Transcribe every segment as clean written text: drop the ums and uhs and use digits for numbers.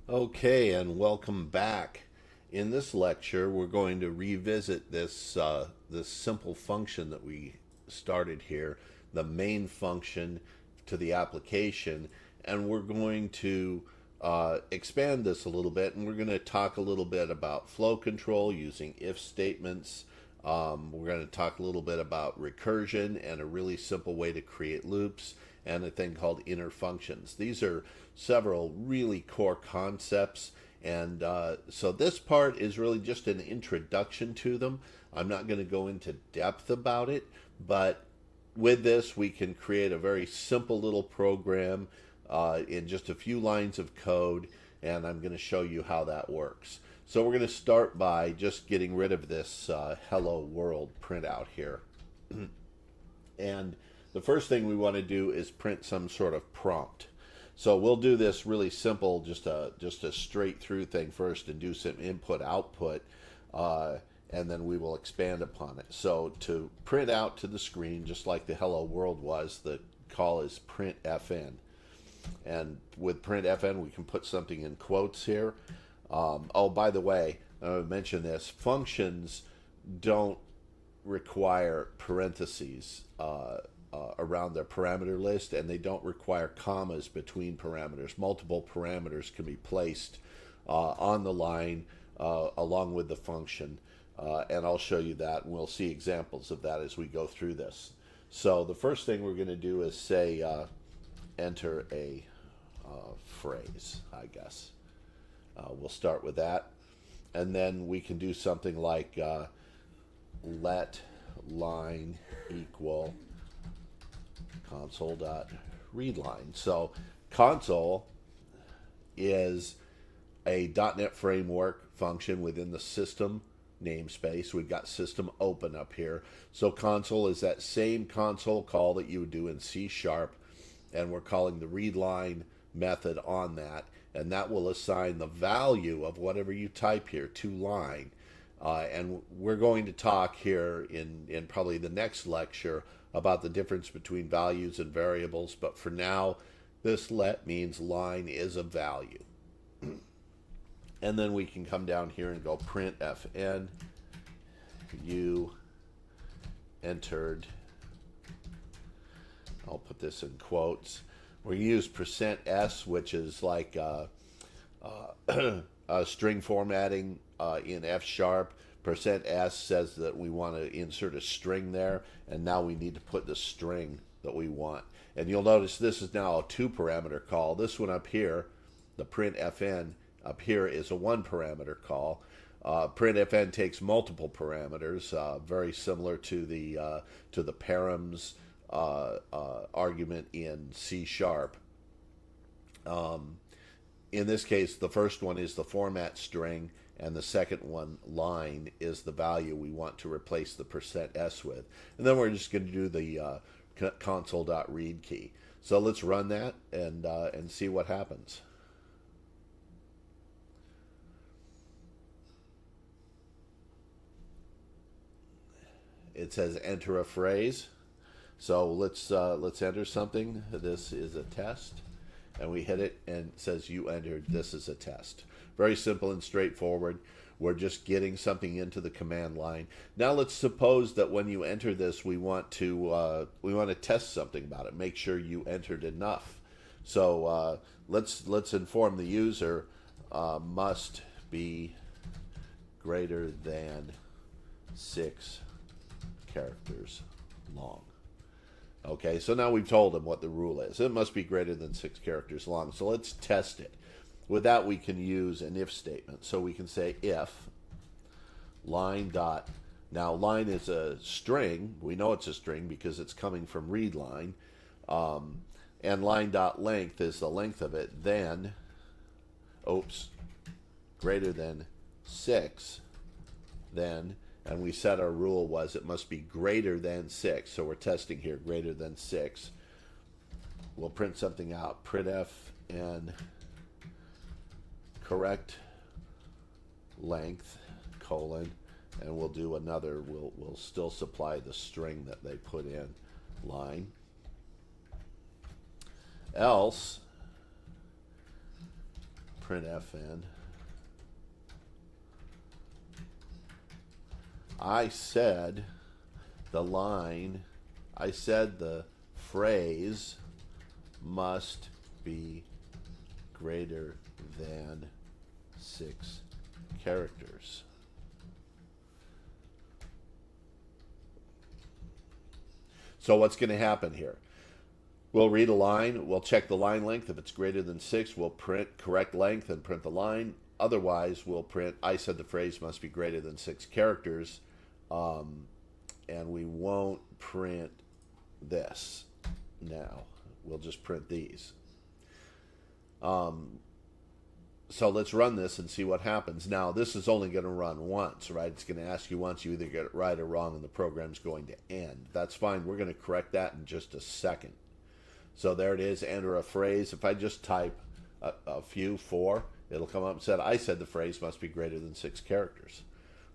Okay, and welcome back. In this lecture, we're going to revisit this simple function that we started here, the main function to the application, and we're going to expand this a little bit, and we're going to talk a little bit about flow control using if statements. We're going to talk a little bit about recursion and a really simple way to create loops, and a thing called inner functions. These are several really core concepts, and so this part is really just an introduction to them. I'm not going to go into depth about it, but with this we can create a very simple little program in just a few lines of code, and I'm going to show you how that works. So we're going to start by just getting rid of this hello world printout here. And the first thing we want to do is print some sort of prompt. So we'll do this really simple, just a straight through thing first, and do some input output, and then we will expand upon it. So to print out to the screen, just like the hello world was, the call is printfn. And with printfn, we can put something in quotes here. Oh, by the way, I mentioned this, functions don't require parentheses around their parameter list, and they don't require commas between parameters. Multiple parameters can be placed on the line along with the function, and I'll show you that, and we'll see examples of that as we go through this. So the first thing we're going to do is say enter a phrase, I guess. We'll start with that, and then we can do something like let line equal console.readline. So console is a .NET framework function within the system namespace. We've got system open up here. So console is that same console call that you would do in C#, and we're calling the readline method on that, and that will assign the value of whatever you type here to line. And we're going to talk here in probably the next lecture about the difference between values and variables, but for now, this let means line is a value. And then we can come down here and go printfn, you entered, I'll put this in quotes. We use %s, which is like string formatting in F#. %s says that we want to insert a string there, and now we need to put the string that we want. And you'll notice this is now a 2-parameter call. This one up here, the printfn up here, is a 1-parameter call. Printfn takes multiple parameters, very similar to the params argument in C#. In this case, the first one is the format string, and the second one, line, is the value we want to replace the %s with. And then we're just going to do the console.read key. So let's run that and see what happens. It says enter a phrase. So let's enter something. This is a test. And we hit it, and it says you entered, this is a test. Very simple and straightforward. We're just getting something into the command line. Now let's suppose that when you enter this, we want to test something about it. Make sure you entered enough. So let's inform the user must be greater than 6 characters long. Okay, so now we've told them what the rule is. It must be greater than 6 characters long. So let's test it. With that, we can use an if statement. So we can say if line dot. Now, line is a string. We know it's a string because it's coming from readline. And line dot length is the length of it. Then, greater than 6. Then, and we said our rule was it must be greater than 6. So we're testing here, greater than 6. We'll print something out. Printf and correct length, colon, and we'll do another, we'll still supply the string that they put in, line. Else printfn. I said the phrase must be greater than 6 characters. So what's going to happen here? We'll read a line, we'll check the line length. If it's greater than 6, we'll print correct length and print the line. Otherwise, we'll print, I said the phrase must be greater than 6 characters, and we won't print this now. We'll just print these. So let's run this and see what happens. Now, this is only going to run once, right? It's going to ask you once. You either get it right or wrong, and the program's going to end. That's fine. We're going to correct that in just a second. So there it is, enter a phrase. If I just type a few, 4, it'll come up and say, I said the phrase must be greater than 6 characters.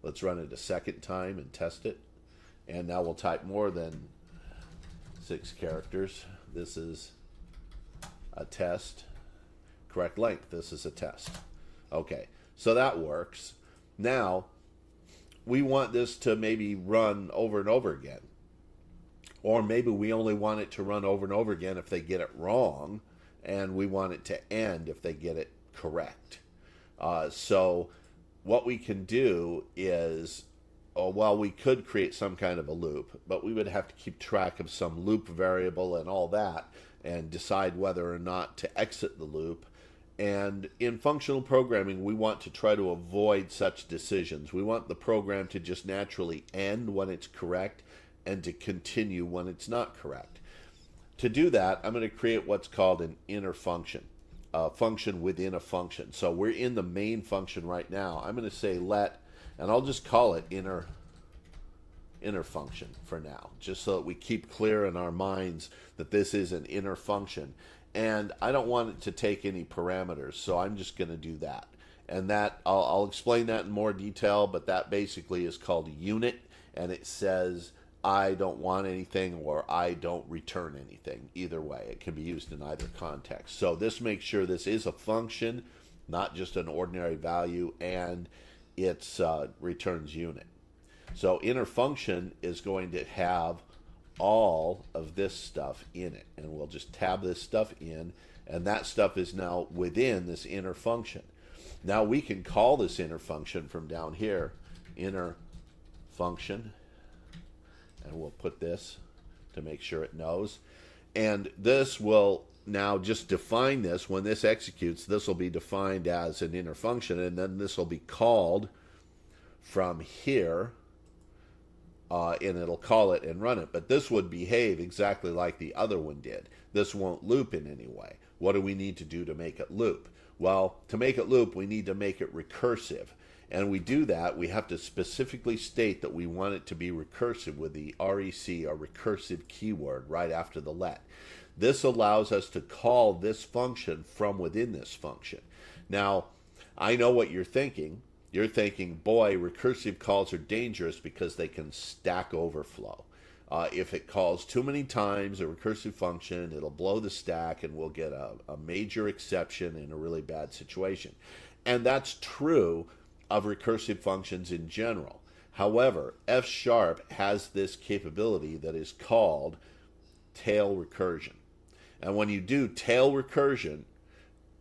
Let's run it a second time and test it. And now we'll type more than 6 characters. This is a test. Correct length. This is a test. Okay, so that works. Now, we want this to maybe run over and over again. Or maybe we only want it to run over and over again if they get it wrong, and we want it to end if they get it correct. So what we can do is, well, we could create some kind of a loop, but we would have to keep track of some loop variable and all that, and decide whether or not to exit the loop. And in functional programming, we want to try to avoid such decisions. We want the program to just naturally end when it's correct and to continue when it's not correct. To do that, I'm going to create what's called an inner function, a function within a function. So we're in the main function right now. I'm going to say let, and I'll just call it inner function for now, just so that we keep clear in our minds that this is an inner function. And I don't want it to take any parameters, so I'm just going to do that. And that I'll explain that in more detail, but that basically is called unit, and it says I don't want anything or I don't return anything. Either way, it can be used in either context. So this makes sure this is a function, not just an ordinary value, and it returns unit. So inner function is going to have all of this stuff in it, and we'll just tab this stuff in, and that stuff is now within this inner function. Now we can call this inner function from down here, inner function, and we'll put this to make sure it knows. And this will now just define this. When this executes, this will be defined as an inner function, and then this will be called from here, and it'll call it and run it. But this would behave exactly like the other one did. This won't loop in any way. What do we need to do to make it loop? Well, to make it loop, we need to make it recursive. And we do that, we have to specifically state that we want it to be recursive with the REC, or recursive keyword, right after the let. This allows us to call this function from within this function. Now, I know what you're thinking. You're thinking, boy, recursive calls are dangerous because they can stack overflow. If it calls too many times a recursive function, it'll blow the stack and we'll get a major exception in a really bad situation. And that's true of recursive functions in general. However, F# has this capability that is called tail recursion. And when you do tail recursion,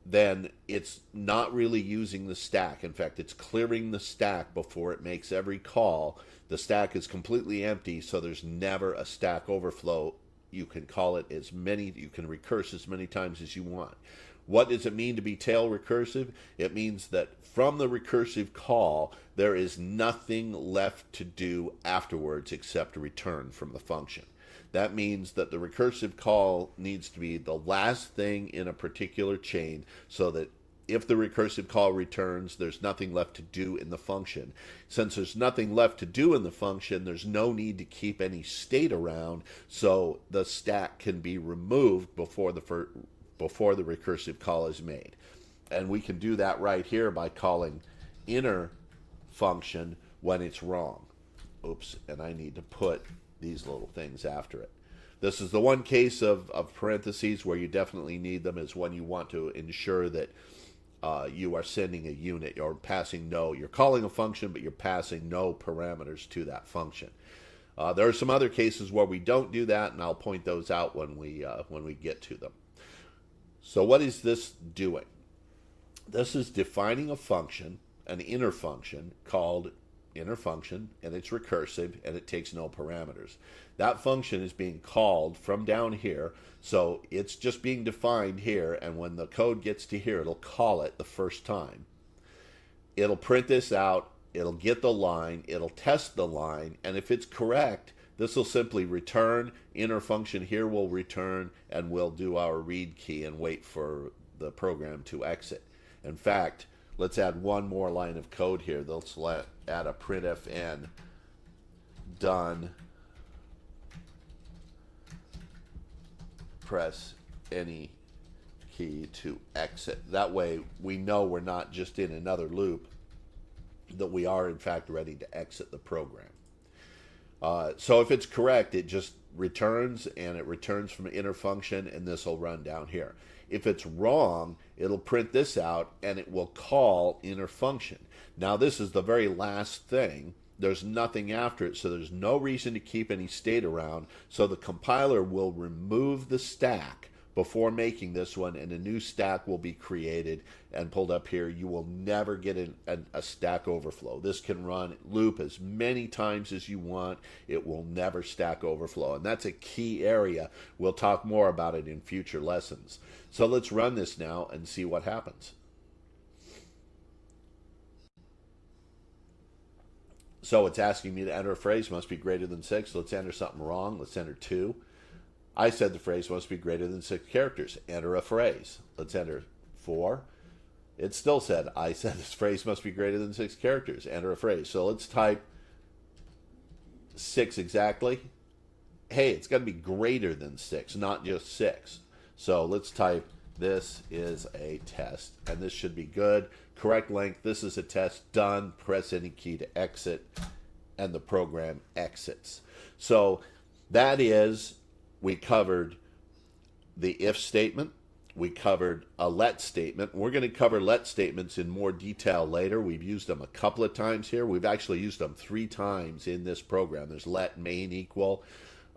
then it's not really using the stack. In fact, it's clearing the stack before it makes every call. The stack is completely empty, so there's never a stack overflow. You can call it you can recurse as many times as you want. What does it mean to be tail recursive? It means that from the recursive call, there is nothing left to do afterwards except return from the function. That means that the recursive call needs to be the last thing in a particular chain, so that if the recursive call returns, there's nothing left to do in the function. Since there's nothing left to do in the function, there's no need to keep any state around, so the stack can be removed before the recursive call is made. And we can do that right here by calling inner function when it's wrong. Oops, and I need to put these little things after it. This is the one case of parentheses where you definitely need them, is when you want to ensure that you are sending a unit or passing no. You're calling a function, but you're passing no parameters to that function. There are some other cases where we don't do that, and I'll point those out when we get to them. So what is this doing? This is defining a function, an inner function called inner function, and it's recursive, and it takes no parameters. That function is being called from down here, so it's just being defined here, and when the code gets to here, it'll call it the first time. It'll print this out, it'll get the line, it'll test the line, and if it's correct, this will simply return. Inner function here will return, and we'll do our read key and wait for the program to exit. In fact, let's add one more line of code here. Let's add a printfn done. Press any key to exit. That way we know we're not just in another loop, that we are in fact ready to exit the program. So if it's correct, it just returns, and it returns from an inner function, and this will run down here. If it's wrong, it'll print this out, and it will call inner function. Now this is the very last thing. There's nothing after it, so there's no reason to keep any state around. So the compiler will remove the stack before making this one, and a new stack will be created and pulled up here. You will never get a stack overflow. This can run loop as many times as you want. It will never stack overflow, and that's a key area. We'll talk more about it in future lessons. So let's run this now and see what happens. So it's asking me to enter a phrase must be greater than 6. Let's enter something wrong. Let's enter 2. I said the phrase must be greater than 6 characters. Enter a phrase. Let's enter 4. It still said, I said this phrase must be greater than 6 characters. Enter a phrase. So let's type 6 exactly. Hey, it's got to be greater than 6, not just 6. So let's type, this is a test, and this should be good. Correct length, this is a test, done. Press any key to exit, and the program exits. So that is, we covered the if statement, we covered a let statement. We're going to cover let statements in more detail later. We've used them a couple of times here. We've actually used them 3 times in this program. There's let main equal,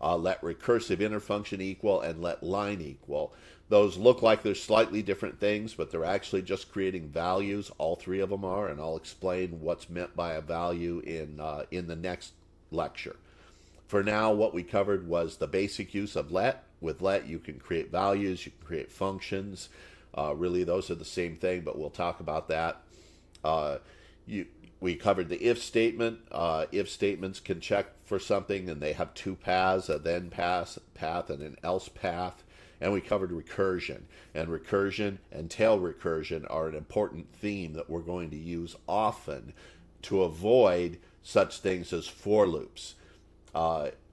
let recursive inner function equal, and let line equal. Those look like they're slightly different things, but they're actually just creating values. All 3 of them are, and I'll explain what's meant by a value in the next lecture. For now, what we covered was the basic use of let. With let, you can create values, you can create functions. Really, those are the same thing, but we'll talk about that. We covered the if statement. If statements can check for something, and they have 2 paths, a then path and an else path. And we covered recursion. And recursion and tail recursion are an important theme that we're going to use often to avoid such things as for loops.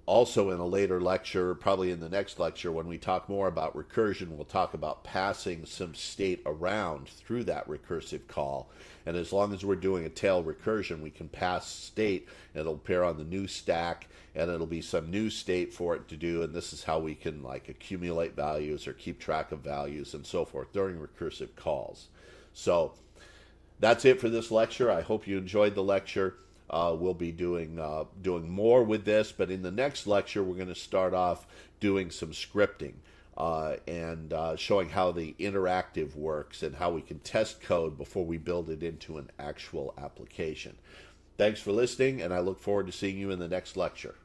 Also in a later lecture, probably in the next lecture, when we talk more about recursion, we'll talk about passing some state around through that recursive call. And as long as we're doing a tail recursion, we can pass state, and it'll appear on the new stack, and it'll be some new state for it to do, and this is how we can like accumulate values or keep track of values and so forth during recursive calls. So that's it for this lecture. I hope you enjoyed the lecture. We'll be doing more with this, but in the next lecture we're going to start off doing some scripting and showing how the interactive works and how we can test code before we build it into an actual application. Thanks for listening, and I look forward to seeing you in the next lecture.